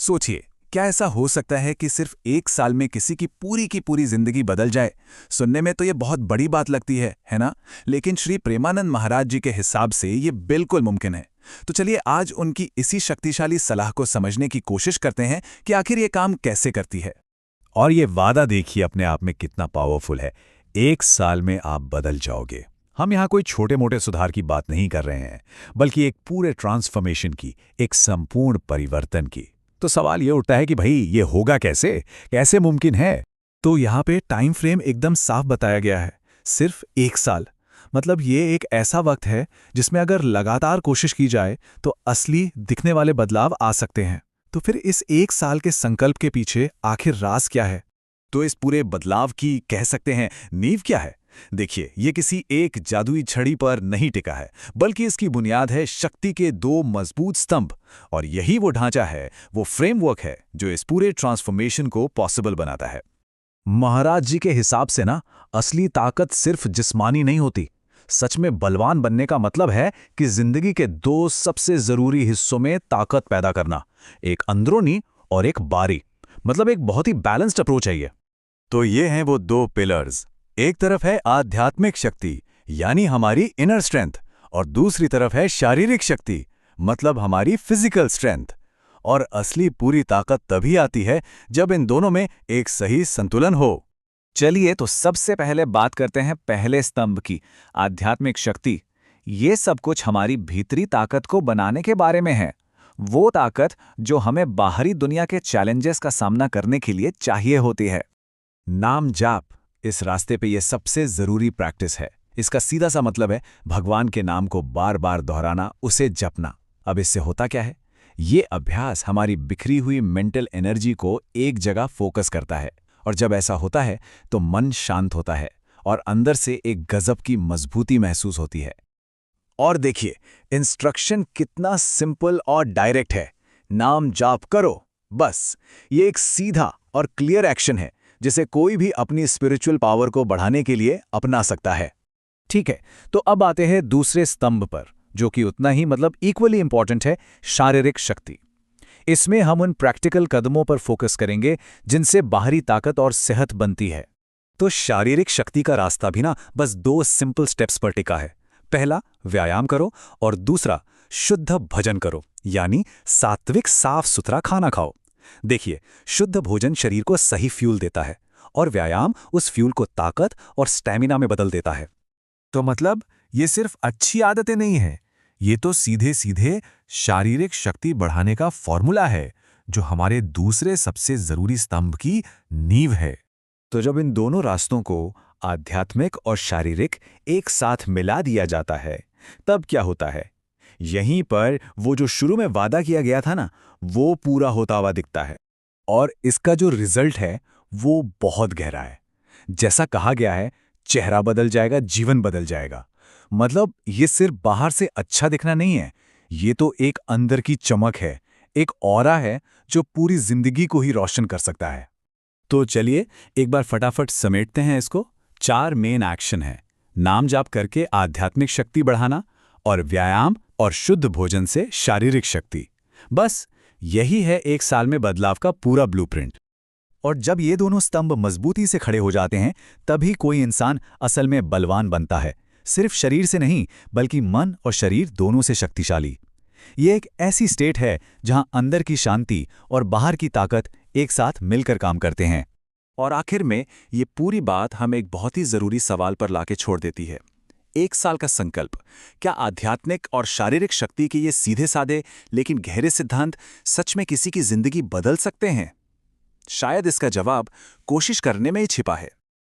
सोचिए, क्या ऐसा हो सकता है कि सिर्फ एक साल में किसी की पूरी जिंदगी बदल जाए? सुनने में तो ये बहुत बड़ी बात लगती है ना? लेकिन श्री प्रेमानंद महाराज जी के हिसाब से ये बिल्कुल मुमकिन है। तो चलिए आज उनकी इसी शक्तिशाली सलाह को समझने की कोशिश करते हैं कि आखिर ये काम कैसे करती है। और ये वादा देखिए अपने आप में कितना पावरफुल है। एक साल में आप बदल जाओगे। हम यहाँ कोई छोटे मोटे सुधार की बात नहीं कर रहे हैं, बल्कि एक पूरे ट्रांसफॉर्मेशन की, एक संपूर्ण परिवर्तन की। तो सवाल ये उठता है कि भाई ये होगा कैसे, कैसे मुमकिन है? तो यहाँ पे टाइम फ्रेम एकदम साफ बताया गया है, सिर्फ एक साल। मतलब ये एक ऐसा वक्त है जिसमें अगर लगातार कोशिश की जाए तो असली दिखने वाले बदलाव आ सकते हैं। तो फिर इस एक साल के संकल्प के पीछे आखिर राज क्या है? तो इस पूरे बदलाव की कह सकते हैं नींव क्या है? देखिए, ये किसी एक जादुई छड़ी पर नहीं टिका है, बल्कि इसकी बुनियाद है शक्ति के दो मजबूत स्तंभ। और यही वो ढांचा है, वो फ्रेमवर्क है जो इस पूरे ट्रांसफॉर्मेशन को पॉसिबल बनाता है। महाराज जी के हिसाब से ना, असली ताकत सिर्फ जिस्मानी नहीं होती। सच में बलवान बनने का मतलब है कि जिंदगी के दो सबसे जरूरी हिस्सों में ताकत पैदा करना, एक अंदरूनी और एक बाहरी। मतलब एक बहुत ही बैलेंस्ड अप्रोच है ये। तो ये हैं वो दो पिलर्स। एक तरफ है आध्यात्मिक शक्ति, यानी हमारी इनर स्ट्रेंथ, और दूसरी तरफ है शारीरिक शक्ति, मतलब हमारी फिजिकल स्ट्रेंथ। और असली पूरी ताकत तभी आती है जब इन दोनों में एक सही संतुलन हो। चलिए तो सबसे पहले बात करते हैं पहले स्तंभ की, आध्यात्मिक शक्ति। ये सब कुछ हमारी भीतरी ताकत को बनाने के बारे में है। वो ताकत जो हमें बाहरी दुनिया के चैलेंजेस का सामना करने के लिए चाहिए होती है। नाम जाप इस रास्ते पे ये सबसे जरूरी प्रैक्टिस है। इसका सीधा सा मतलब है भगवान के नाम को बार बार दोहराना, उसे जपना। अब इससे होता क्या है? ये अभ्यास हमारी बिखरी हुई मेंटल एनर्जी को एक जगह फोकस करता है, और जब ऐसा होता है तो मन शांत होता है और अंदर से एक गजब की मजबूती महसूस होती है। और देखिए, इंस्ट्रक्शन कितना सिंपल और डायरेक्ट है। नाम जाप करो, बस। ये एक सीधा और क्लियर एक्शन है जिसे कोई भी अपनी स्पिरिचुअल पावर को बढ़ाने के लिए अपना सकता है। ठीक है, तो अब आते हैं दूसरे स्तंभ पर, जो कि उतना ही मतलब इक्वली इंपॉर्टेंट है, शारीरिक शक्ति। इसमें हम उन प्रैक्टिकल कदमों पर फोकस करेंगे जिनसे बाहरी ताकत और सेहत बनती है। तो शारीरिक शक्ति का रास्ता भी ना बस दो सिंपल स्टेप्स पर टिका है। पहला, व्यायाम करो, और दूसरा, शुद्ध भोजन करो, यानी सात्विक साफ सुथरा खाना खाओ। देखिए, शुद्ध भोजन शरीर को सही फ्यूल देता है, और व्यायाम उस फ्यूल को ताकत और स्टैमिना में बदल देता है। तो मतलब ये सिर्फ अच्छी आदतें नहीं है, ये तो सीधे सीधे शारीरिक शक्ति बढ़ाने का फॉर्मूला है, जो हमारे दूसरे सबसे जरूरी स्तंभ की नींव है। तो जब इन दोनों रास्तों को, आध्यात्मिक और शारीरिक, एक साथ मिला दिया जाता है, तब क्या होता है? यहीं पर वो जो शुरू में वादा किया गया था ना, वो पूरा होता हुआ दिखता है। और इसका जो रिजल्ट है वो बहुत गहरा है। जैसा कहा गया है, चेहरा बदल जाएगा, जीवन बदल जाएगा। मतलब ये सिर्फ बाहर से अच्छा दिखना नहीं है, ये तो एक अंदर की चमक है, एक ऑरा है जो पूरी जिंदगी को ही रोशन कर सकता है। तो चलिए एक बार फटाफट समेटते हैं इसको। 4 मेन एक्शन हैं: नाम जाप करके आध्यात्मिक शक्ति बढ़ाना, और व्यायाम और शुद्ध भोजन से शारीरिक शक्ति। बस यही है एक साल में बदलाव का पूरा ब्लूप्रिंट। और जब ये दोनों स्तंभ मजबूती से खड़े हो जाते हैं, तभी कोई इंसान असल में बलवान बनता है। सिर्फ शरीर से नहीं, बल्कि मन और शरीर दोनों से शक्तिशाली। ये एक ऐसी स्टेट है जहां अंदर की शांति और बाहर की ताकत एक साथ मिलकर काम करते हैं। और आखिर में ये पूरी बात हमें एक बहुत ही जरूरी सवाल पर लाके छोड़ देती है। एक साल का संकल्प, क्या आध्यात्मिक और शारीरिक शक्ति के ये सीधे साधे लेकिन गहरे सिद्धांत सच में किसी की जिंदगी बदल सकते हैं? शायद इसका जवाब कोशिश करने में ही छिपा है।